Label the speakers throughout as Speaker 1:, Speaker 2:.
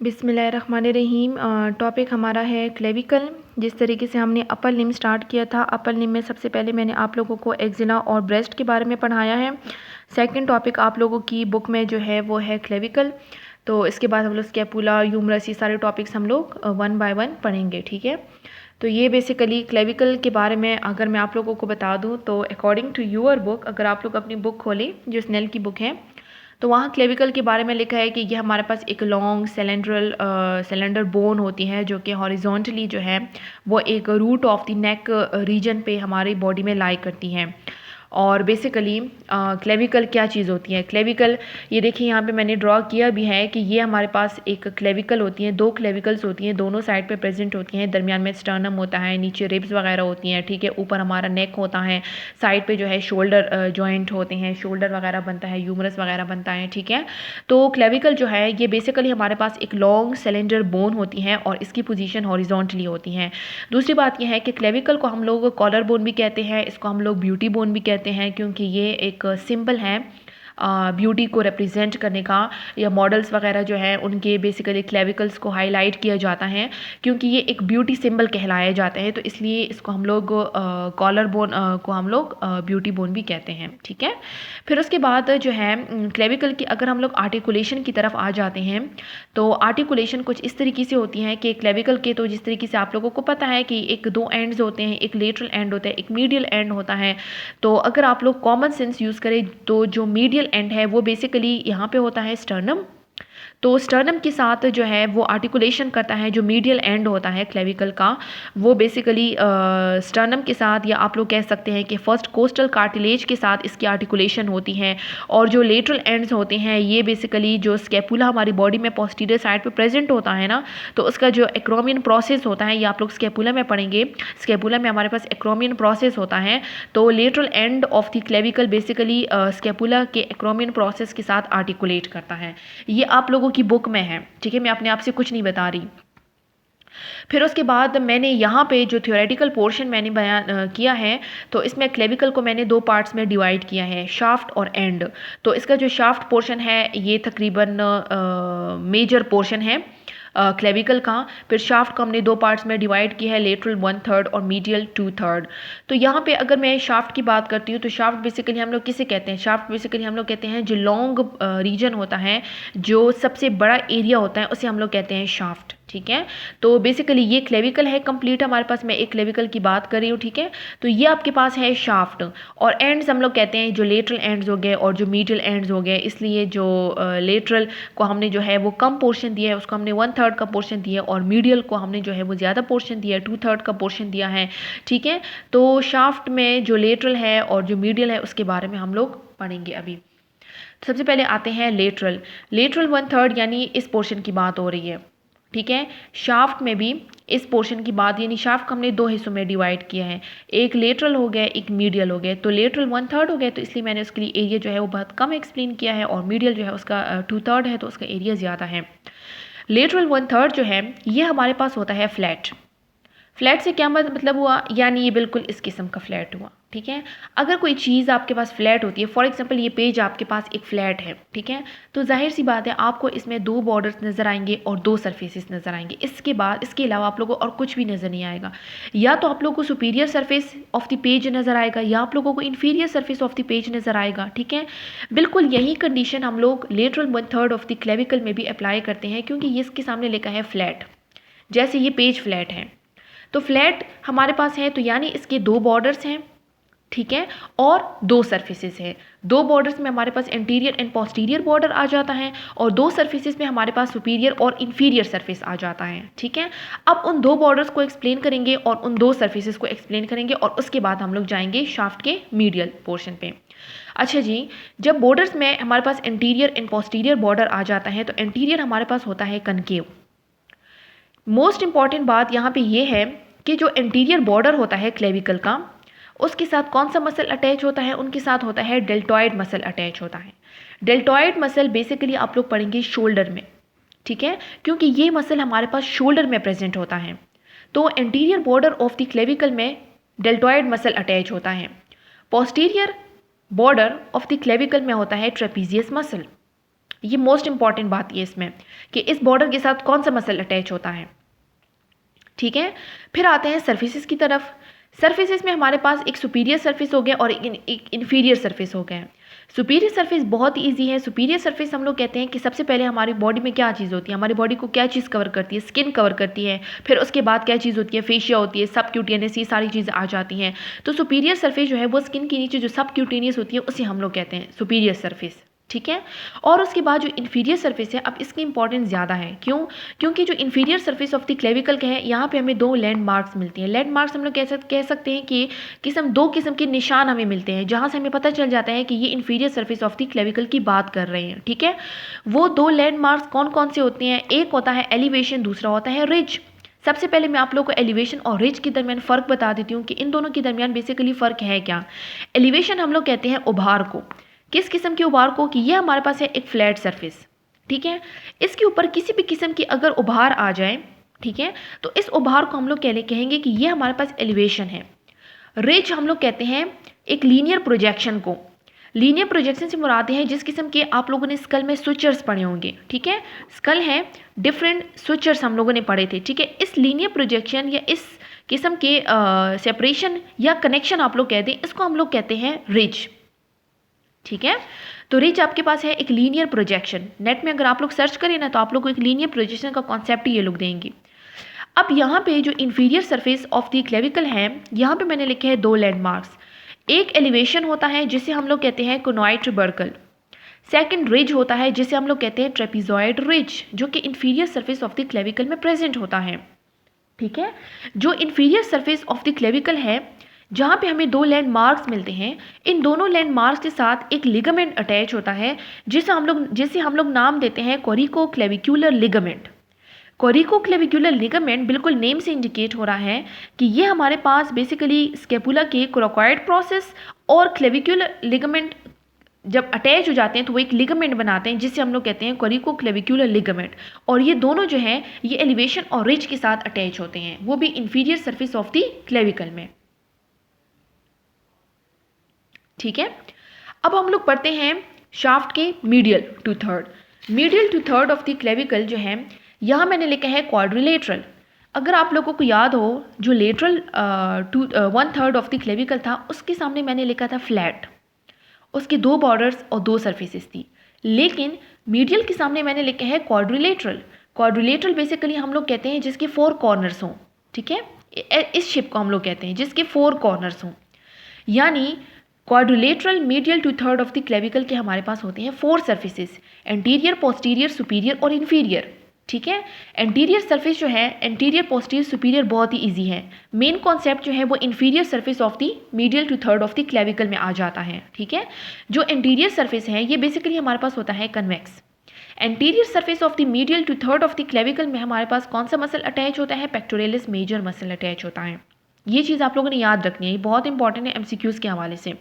Speaker 1: बिस्मिल्लाहिर्रहमानिर्रहीम। टॉपिक हमारा है क्लेविकल। जिस तरीके से हमने अपर लिम्ब स्टार्ट किया था, अपर लिम्ब में सबसे पहले मैंने आप लोगों को एक्जिला और ब्रेस्ट के बारे में पढ़ाया है। सेकंड टॉपिक आप लोगों की बुक में जो है वो है क्लेविकल। तो इसके बाद हम लोग स्कैपुला, ह्यूमरस, ये सारे टॉपिक्स हम लोग वन बाय वन पढ़ेंगे, ठीक है। तो ये बेसिकली क्लेविकल के बारे में अगर मैं आप लोगों को बता दूँ तो अकॉर्डिंग टू यूअर बुक, अगर आप लोग अपनी बुक खोलें जो स्नेल की बुक है, तो वहाँ क्लेविकल के बारे में लिखा है कि ये हमारे पास एक लॉन्ग सिलेंडर बोन होती है जो कि हॉरिजॉन्टली जो है वो एक root of the neck region पे हमारी बॉडी में लाई करती हैं। और बेसिकली क्लेविकल क्या चीज़ होती है? क्लेविकल, ये देखिए यहाँ पे मैंने ड्रॉ किया भी है कि ये हमारे पास एक क्लेविकल होती हैं, दो क्लेविकल्स होती हैं, दोनों साइड पे प्रेजेंट होती हैं। दरमियान में स्टर्नम होता है, नीचे रिब्स वगैरह होती हैं, ठीक है। ऊपर हमारा नेक होता है, साइड पे जो है शोल्डर जॉइंट होते हैं, शोल्डर वगैरह बनता है, ह्यूमरस वगैरह बनता है, ठीक है। तो क्लेविकल जो है ये बेसिकली हमारे पास एक लॉन्ग सिलेंडर बोन होती है और इसकी पोजीशन हॉरिजॉन्टली होती है। दूसरी बात यह है कि क्लेविकल को हम लोग कॉलर बोन भी कहते हैं, इसको हम लोग ब्यूटी बोन भी कहते हैं, क्योंकि ये एक सिंबल है ब्यूटी को रिप्रेजेंट करने का। या मॉडल्स वगैरह जो है उनके बेसिकली क्लेविकल्स को हाईलाइट किया जाता है, क्योंकि ये एक ब्यूटी सिंबल कहलाए जाते हैं। तो इसलिए इसको हम लोग कॉलर बोन को हम लोग ब्यूटी बोन भी कहते हैं, ठीक है। फिर उसके बाद जो है क्लेविकल की अगर हम लोग आर्टिकुलेशन की तरफ आ जाते हैं, तो आर्टिकुलेशन कुछ इस तरीके से होती है कि क्लेविकल के, तो जिस तरीके से आप लोगों को पता है कि एक दो एंड्स होते हैं, एक लेटरल एंड होता है, एक मीडियल एंड होता है। तो अगर आप लोग कॉमन सेंस यूज़ करें तो जो मीडियल एंड है वो बेसिकली यहाँ पे होता है स्टर्नम। तो स्टर्नम के साथ जो है वो आर्टिकुलेशन करता है, जो मीडियल एंड होता है क्लेविकल का, वो बेसिकली स्टर्नम के साथ, या आप लोग कह सकते हैं कि फर्स्ट कोस्टल कार्टिलेज के साथ इसकी आर्टिकुलेशन होती है। और जो लेटरल एंड्स होते हैं ये बेसिकली जो स्कैपुला हमारी बॉडी में पोस्टीरियर साइड पे प्रेजेंट होता है ना, तो उसका जो एक्रोमियन प्रोसेस होता है, ये आप लोग स्कैपुला में पढ़ेंगे। स्कैपुला में हमारे पास एक्रोमियन प्रोसेस होता है, तो lateral end of the clavicle basically scapula के एक्रोमियन प्रोसेस के साथ आर्टिकुलेट करता है। ये आप लोगों की बुक में है, ठीक है, मैं अपने आप से कुछ नहीं बता रही। फिर उसके बाद मैंने यहाँ पे जो थ्योरेटिकल पोर्शन मैंने बयान किया है, तो इसमें क्लेविकल को मैंने दो पार्ट्स में डिवाइड किया है, शाफ्ट और एंड। तो इसका जो शाफ्ट पोर्शन है ये तकरीबन मेजर पोर्शन है क्लेविकल का। फिर शाफ्ट को हमने दो पार्ट्स में डिवाइड किया है, लेटरल 1/3 और मीडियल 2/3। तो यहाँ पे अगर मैं शाफ्ट की बात करती हूँ तो शाफ्ट बेसिकली हम लोग किसे कहते हैं? शाफ्ट बेसिकली हम लोग कहते हैं जो लॉन्ग रीजन होता है, जो सबसे बड़ा एरिया होता है, उसे हम लोग कहते हैं शाफ्ट, ठीक है। तो बेसिकली ये क्लेविकल है कंप्लीट हमारे पास, मैं एक क्लेविकल की बात कर रही हूँ, ठीक है। तो ये आपके पास है शाफ्ट। और एंड्स हम लोग कहते हैं जो लेटरल एंड्स हो गए और जो मीडियल एंड्स हो गए, इसलिए जो लेटरल को हमने जो है वो कम पोर्शन दिया है, उसको हमने 1/3 का पोर्शन दिया, और मीडियल को हमने जो है वो ज़्यादा पोर्शन दिया है, 2/3 का पोर्शन दिया है, ठीक है। तो शाफ्ट में जो लेटरल है और जो मीडियल है उसके बारे में हम लोग पढ़ेंगे अभी। तो सबसे पहले आते हैं लेटरल। लेटरल 1/3 यानी इस पोर्शन की बात हो रही है, ठीक है। शाफ्ट में भी इस पोर्शन की बात, यानी शाफ्ट को हमने दो हिस्सों में डिवाइड किया है, एक लेटरल हो गया, एक मीडियल हो गया। तो लेटरल 1/3 हो गया, तो इसलिए मैंने उसके लिए एरिया जो है वो बहुत कम एक्सप्लेन किया है, और मीडियल जो है उसका 2/3 है, तो उसका एरिया ज़्यादा है। लेटरल 1/3 जो है ये हमारे पास होता है फ्लैट। फ्लैट से क्या मतलब हुआ? यानी ये बिल्कुल इस किस्म का फ्लैट हुआ, ठीक है। अगर कोई चीज़ आपके पास फ्लैट होती है, फॉर एग्जांपल ये पेज आपके पास एक फ्लैट है, ठीक है, तो जाहिर सी बात है आपको इसमें दो बॉर्डर्स नज़र आएंगे और दो सरफेसेस नज़र आएंगे। इसके बाद इसके अलावा आप लोगों को और कुछ भी नज़र नहीं आएगा। या तो आप लोगों को superior surface of the page नज़र आएगा, या आप लोगों को inferior surface of the page नज़र आएगा, ठीक है। बिल्कुल यही कंडीशन हम लोग लेटरल 1/3 ऑफ द क्लेविकल में भी अप्लाई करते हैं, क्योंकि ये इसके सामने लिखा है फ्लैट, जैसे ये पेज फ्लैट है। तो फ्लैट हमारे पास है, तो यानी इसके दो बॉर्डर्स हैं, ठीक है, और दो सरफेसेस हैं। दो बॉर्डर्स में हमारे पास इंटीरियर एंड पोस्टीरियर बॉर्डर आ जाता है, और दो सरफेसेस में हमारे पास सुपीरियर और इंफीरियर सरफेस आ जाता है, ठीक है। अब उन दो बॉर्डर्स को एक्सप्लेन करेंगे और उन दो सरफेसेस को एक्सप्लेन करेंगे, और उसके बाद हम लोग जाएंगे शाफ्ट के मीडियल पोर्शन पे। अच्छा जी, जब बॉर्डर्स में हमारे पास इंटीरियर एंड पोस्टीरियर बॉर्डर आ जाता है, तो इंटीरियर हमारे पास होता है कनकेव। मोस्ट इंपॉर्टेंट बात यहाँ पे ये है कि जो इंटीरियर बॉर्डर होता है क्लेविकल का, उसके साथ कौन सा मसल अटैच होता है? उनके साथ होता है डेल्टॉइड मसल अटैच होता है। डेल्टॉइड मसल बेसिकली आप लोग पढ़ेंगे शोल्डर में, ठीक है, क्योंकि ये मसल हमारे पास शोल्डर में प्रेजेंट होता है। तो interior border of the clavicle में डेल्टॉइड मसल अटैच होता है। Posterior border of the clavicle में होता है ट्रेपीजियस मसल। ये मोस्ट इंपॉर्टेंट बात ये इसमें कि इस बॉर्डर के साथ कौन सा मसल अटैच होता है। ठीक है, फिर आते हैं सर्फेसिस की तरफ। सर्फेसिस में हमारे पास एक सुपीरियर सरफेस हो गया और एक इन्फीरियर सरफेस हो गया। सुपीरियर सरफेस बहुत ही ईजी है। सुपीरियर सरफेस हम लोग कहते हैं कि सबसे पहले हमारी बॉडी में क्या चीज़ होती है, हमारी बॉडी को क्या चीज़ कवर करती है, स्किन कवर करती है। फिर उसके बाद क्या चीज़ होती है, फेशिया होती है, सबक्यूटेनियस, ये सारी चीज़ें आ जाती हैं। तो सुपीरियर सरफेस जो है वो स्किन के नीचे जो सबक्यूटेनियस होती है उसे हम लोग कहते हैं सुपीरियर सरफेस। ठीक है, और उसके बाद जो इन्फीरियर सरफेस है, अब इसकी इंपॉर्टेंस ज़्यादा है। क्यों? क्योंकि जो inferior surface of the clavicle का है, यहाँ पे हमें दो लैंडमार्क्स मिलती हैं। लैंडमार्क्स हम लोग कह सकते हैं कि दो किस्म के निशान हमें मिलते हैं, जहाँ से हमें पता चल जाता है कि ये inferior surface of the clavicle की बात कर रहे हैं। ठीक है, वो दो लैंडमार्क्स कौन कौन से होते हैं? एक होता है एलिवेशन, दूसरा होता है रिज। सबसे पहले मैं आप लोगों को एलिवेशन और रिज के दरमियान फ़र्क बता देती हूँ कि इन दोनों के दरमियान बेसिकली फ़र्क है क्या। एलिवेशन हम लोग कहते हैं उभार को। किस किस्म के उभार को? कि ये हमारे पास है एक फ्लैट सरफेस। ठीक है, इसके ऊपर किसी भी किस्म की अगर उभार आ जाए, ठीक है, तो इस उभार को हम लोग कहेंगे कि ये हमारे पास एलिवेशन है। रिज हम लोग कहते हैं एक लीनियर प्रोजेक्शन को। लीनियर प्रोजेक्शन से मुराद है जिस किस्म के आप लोगों ने स्कल में स्विचर्स पढ़े होंगे। ठीक है, स्कल है, डिफरेंट स्विचर्स हम लोगों ने पढ़े थे। ठीक है, इस लीनियर प्रोजेक्शन या इस किस्म के सेपरेशन या कनेक्शन आप लोग कहते हैं, इसको हम लोग कहते हैं रिज। ठीक है, तो रिज आपके पास है एक लीनियर प्रोजेक्शन। नेट में अगर आप लोग सर्च करें ना तो आप लोग को एक लीनियर प्रोजेक्शन का कॉन्सेप्ट ही ये लोग देंगे। अब यहाँ पे जो inferior surface of the clavicle है, यहाँ पे मैंने लिखे हैं दो लैंडमार्क्स। एक एलिवेशन होता है जिसे हम लोग कहते हैं कोनॉइड ट्यूबरकल। सेकंड रिज होता है जिसे हम लोग कहते हैं ट्रेपीजॉइड रिज, जो कि inferior surface of the clavicle में प्रेजेंट होता है। ठीक है, जो inferior surface of the clavicle है, जहाँ पे हमें दो लैंडमार्क्स मिलते हैं, इन दोनों लैंडमार्क्स के साथ एक लिगामेंट अटैच होता है जिसे हम लोग नाम देते हैं कोरिको क्लेविक्यूलर लिगामेंट। कोरिको क्लेविक्यूलर लिगामेंट बिल्कुल नेम से इंडिकेट हो रहा है कि ये हमारे पास बेसिकली स्केपुला के कोरोकॉइड प्रोसेस और क्लेविक्यूलर लिगामेंट जब अटैच हो जाते हैं तो वो एक लिगामेंट बनाते हैं जिसे हम लोग कहते हैं कोरिको क्लेविक्यूलर लिगामेंट। और ये दोनों जो हैं ये एलिवेशन और रिज के साथ अटैच होते हैं, वो भी inferior surface of the clavicle में। ठीक है, अब हम लोग पढ़ते हैं शाफ्ट के medial two third. Medial two third of the clavicle जो है, यहाँ मैंने लिखा है क्वाड्रिलेटरल। अगर आप लोगों को याद हो, जो लेटरल 1/3 ऑफ द क्लेविकल था उसके सामने मैंने लिखा था फ्लैट, उसके दो बॉर्डर्स और दो सरफेसेस थी। लेकिन मीडियल के सामने मैंने लिखा है क्वाड्रिलेटरल। क्वाड्रिलेटरल बेसिकली हम लोग कहते हैं जिसके 4 कॉर्नर्स हों। ठीक है, इस शेप को हम लोग कहते हैं जिसके 4 कॉर्नर्स हों। यानी quadrilateral medial two third of the clavicle के हमारे पास होते हैं 4 सर्फेसेस, एंटीरियर, पोस्टीरियर, सुपीरियर और इन्फीरियर। ठीक है, एंटीरियर सरफेस जो है, एंटीरियर, पोस्टीरियर, सुपीरियर बहुत ही इजी है। मेन कॉन्सेप्ट जो है वो inferior surface of the medial two third of the clavicle में आ जाता है। ठीक है, जो एंटीरियर सरफेस है ये बेसिकली हमारे पास होता है convex. Anterior surface of the medial two third of the clavicle में हमारे पास कौन सा मसल अटैच होता है? पेक्टोरलिस मेजर मसल अटैच होता है। ये चीज़ आप लोगों ने याद रखनी है, ये बहुत इंपॉर्टेंट है एमसीक्यूज़ के हवाले से।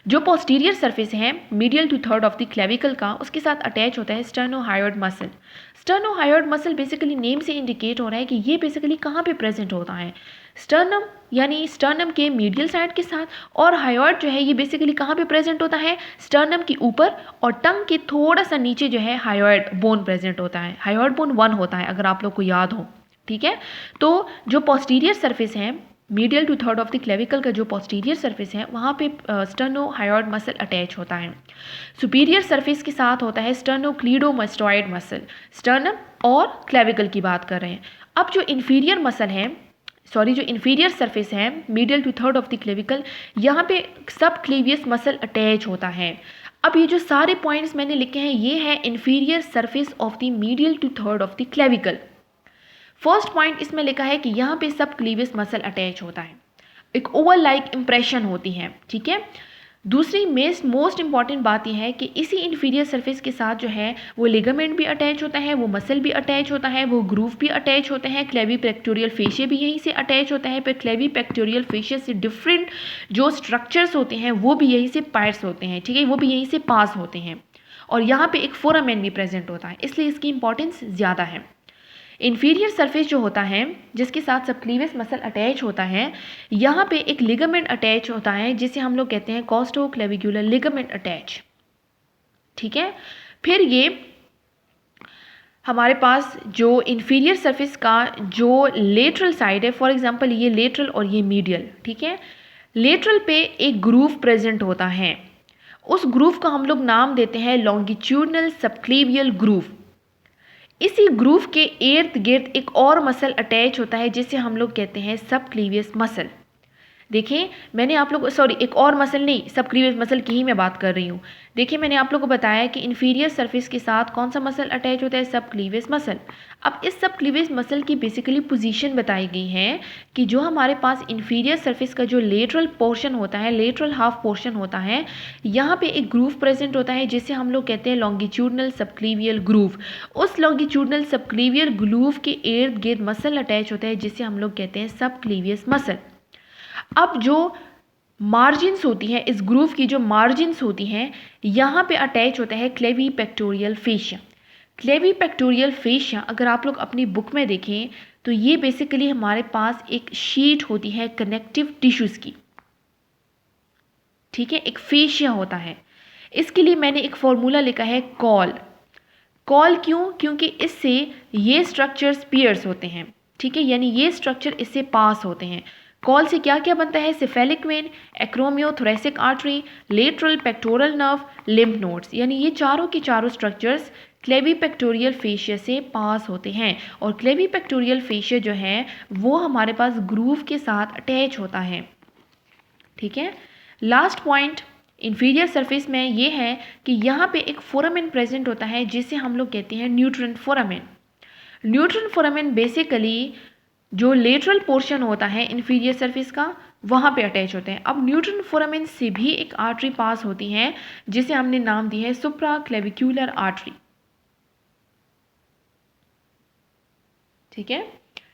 Speaker 1: जो पोस्टीरियर सरफेस है medial two third of the clavicle का, उसके साथ अटैच होता है sternohyoid muscle. Sternohyoid muscle basically name से इंडिकेट हो रहा है कि ये बेसिकली कहाँ पे प्रेजेंट होता है? स्टर्नम, यानी स्टर्नम के मीडियल साइड के साथ। और हायोइड जो है ये बेसिकली कहाँ पे प्रेजेंट होता है? स्टर्नम के ऊपर और टंग के थोड़ा सा नीचे जो है हायोइड बोन प्रेजेंट होता है। हायोइड बोन 1 होता है अगर आप लोग को याद हो। ठीक है, तो जो पोस्टीरियर सरफेस है medial two third of the clavicle का, जो पोस्टीरियर सरफेस है वहाँ पे स्टर्नोहायोइड मसल अटैच होता है। सुपीरियर सरफेस के साथ होता है स्टर्नोक्लीडोमास्टोइड मसल। स्टर्नम और क्लेविकल की बात कर रहे हैं। अब जो इन्फीरियर मसल है, जो इन्फीरियर सरफेस है medial two third of the clavicle, यहाँ पे सब क्लेवियस मसल अटैच होता है। अब ये जो सारे पॉइंट्स मैंने लिखे हैं ये है inferior surface of the medial two third of the clavicle. First point इसमें लिखा है कि यहाँ पे सब क्लीवियस मसल अटैच होता है, एक ओवल लाइक इंप्रेशन होती है। ठीक है, दूसरी मोस्ट इंपॉर्टेंट बात यह है कि इसी इन्फीरियर सरफेस के साथ जो है वो लिगामेंट भी अटैच होता है, वो मसल भी अटैच होता है, वो ग्रूव भी अटैच होते हैं, क्लेवी पेक्टोरियल फेशिया भी यहीं से अटैच होता है। पर क्लेवी पेक्टोरियल फेशिया से डिफरेंट जो स्ट्रक्चर्स होते हैं वो भी यहीं से पार्ट्स होते हैं। ठीक है, वो भी यहीं से पास होते हैं। और यहाँ पे एक फोरामेन भी प्रेजेंट होता है, इसलिए इसकी इंपॉर्टेंस ज़्यादा है। इन्फीरियर सरफेस जो होता है जिसके साथ सबक्लीवियस मसल अटैच होता है, यहाँ पे एक लिगामेंट अटैच होता है जिसे हम लोग कहते हैं कॉस्टोक्लेविकुलर लिगामेंट अटैच। ठीक है, फिर ये हमारे पास जो इन्फीरियर सरफेस का जो लेटरल साइड है, फॉर एग्जांपल ये लेटरल और ये मीडियल, ठीक है। लेटरल पे एक ग्रूव प्रेजेंट होता है, उस ग्रूव का हम लोग नाम देते हैं लॉन्गिट्यूडनल सबक्लेवियल ग्रूव। इसी ग्रूव के इर्द गिर्द एक और मसल अटैच होता है जिसे हम लोग कहते हैं सबक्लेवियस मसल। देखिए मैंने आप लोग एक और मसल नहीं, सबक्लेवियस मसल की ही मैं बात कर रही हूँ। देखिए मैंने आप लोगों को बताया कि इन्फीरियर सरफेस के साथ कौन सा मसल अटैच होता है, सबक्लेवियस मसल। अब इस सबक्लेवियस मसल की बेसिकली पोजीशन बताई गई है कि जो हमारे पास इन्फीरियर सरफेस का जो लेटरल पोर्शन होता है, लेटरल हाफ पोर्शन होता है, यहाँ पे एक ग्रूव प्रेजेंट होता है जिसे हम लोग कहते हैं लॉन्गिट्यूडनल सबक्लेवियल ग्रूव। उस लॉन्गिट्यूडनल सबक्लेवियल ग्रूव के इर्द गिर्द मसल अटैच होता है जिसे हम लोग कहते हैं सबक्लेवियस मसल। अब जो मार्जिन्स होती हैं, इस ग्रूव की जो मार्जिन्स होती हैं, यहाँ पे अटैच होता है क्लेवी पेक्टोरियल फेशिया। क्लेवी पेक्टोरियल फेशिया अगर आप लोग अपनी बुक में देखें तो ये बेसिकली हमारे पास एक शीट होती है कनेक्टिव टिश्यूज़ की, ठीक है, एक फेशिया होता है। इसके लिए मैंने एक फॉर्मूला लिखा है कॉल। कॉल क्यों? क्योंकि इससे ये स्ट्रक्चर्स पियर्स होते हैं, ठीक है, यानी ये स्ट्रक्चर इससे पास होते हैं। कॉल से क्या क्या बनता है? Cephalic vein, acromiothoracic artery, lateral pectoral nerve, lymph nodes, यानी ये चारों के चारों स्ट्रक्चर्स क्लेवी पेक्टोरियल फेशिया से पास होते हैं। और क्लेवी पेक्टोरियल फेशिया जो है वो हमारे पास ग्रूव के साथ अटैच होता है, ठीक है। लास्ट पॉइंट इन्फीरियर सरफेस में ये है कि यहाँ पे एक फोरामेन प्रेजेंट होता है जिसे हम लोग कहते हैं nutrient foramen. Nutrient foramen basically जो लेटरल पोर्शन होता है इन्फीरियर सरफेस का वहाँ पे अटैच होते हैं। अब न्यूट्रन फोरामेन से भी एक आर्टरी पास होती है जिसे हमने नाम दी है सुप्रा क्लेविक्यूलर आर्टरी, ठीक है।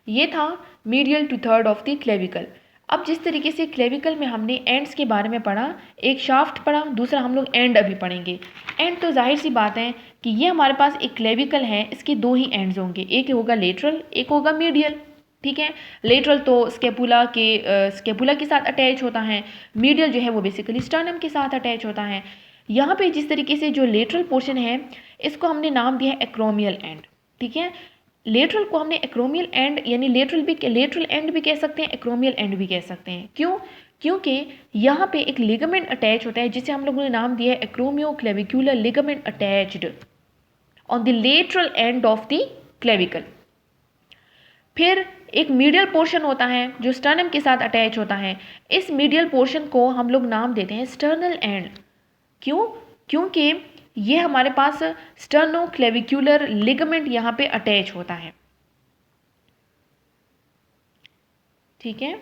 Speaker 1: ये था medial two third of the clavicle. अब जिस तरीके से क्लेविकल में हमने एंड्स के बारे में पढ़ा, एक शाफ्ट पढ़ा, दूसरा हम लोग एंड अभी पढ़ेंगे। एंड तो जाहिर सी बात है कि ये हमारे पास एक क्लेविकल है, इसके दो ही एंड्स होंगे, एक होगा लेटरल, एक होगा मीडियल, ठीक है। लेटरल तो स्केपुला के साथ अटैच होता है, मीडियल जो है वो बेसिकली स्टर्नम के साथ अटैच होता है। यहाँ पे जिस तरीके से जो लेटरल पोर्शन है इसको हमने नाम दिया है एक्रोमियल एंड, ठीक है। लेटरल को हमने एक्रोमियल एंड यानी लेटरल एंड भी कह सकते हैं, एक्रोमियल एंड भी कह सकते हैं। क्यों? क्योंकि यहाँ पे एक लिगामेंट अटैच होता है जिसे हम लोगों ने नाम दिया है acromioclavicular ligament attached on the lateral end of the clavicle. फिर एक मीडियल पोर्शन होता है जो स्टर्नम के साथ अटैच होता है, इस मीडियल पोर्शन को हम लोग नाम देते हैं स्टर्नल एंड। क्यों? क्योंकि ये हमारे पास स्टर्नो क्लेविक्यूलर लिगामेंट यहाँ पे अटैच होता है, ठीक है।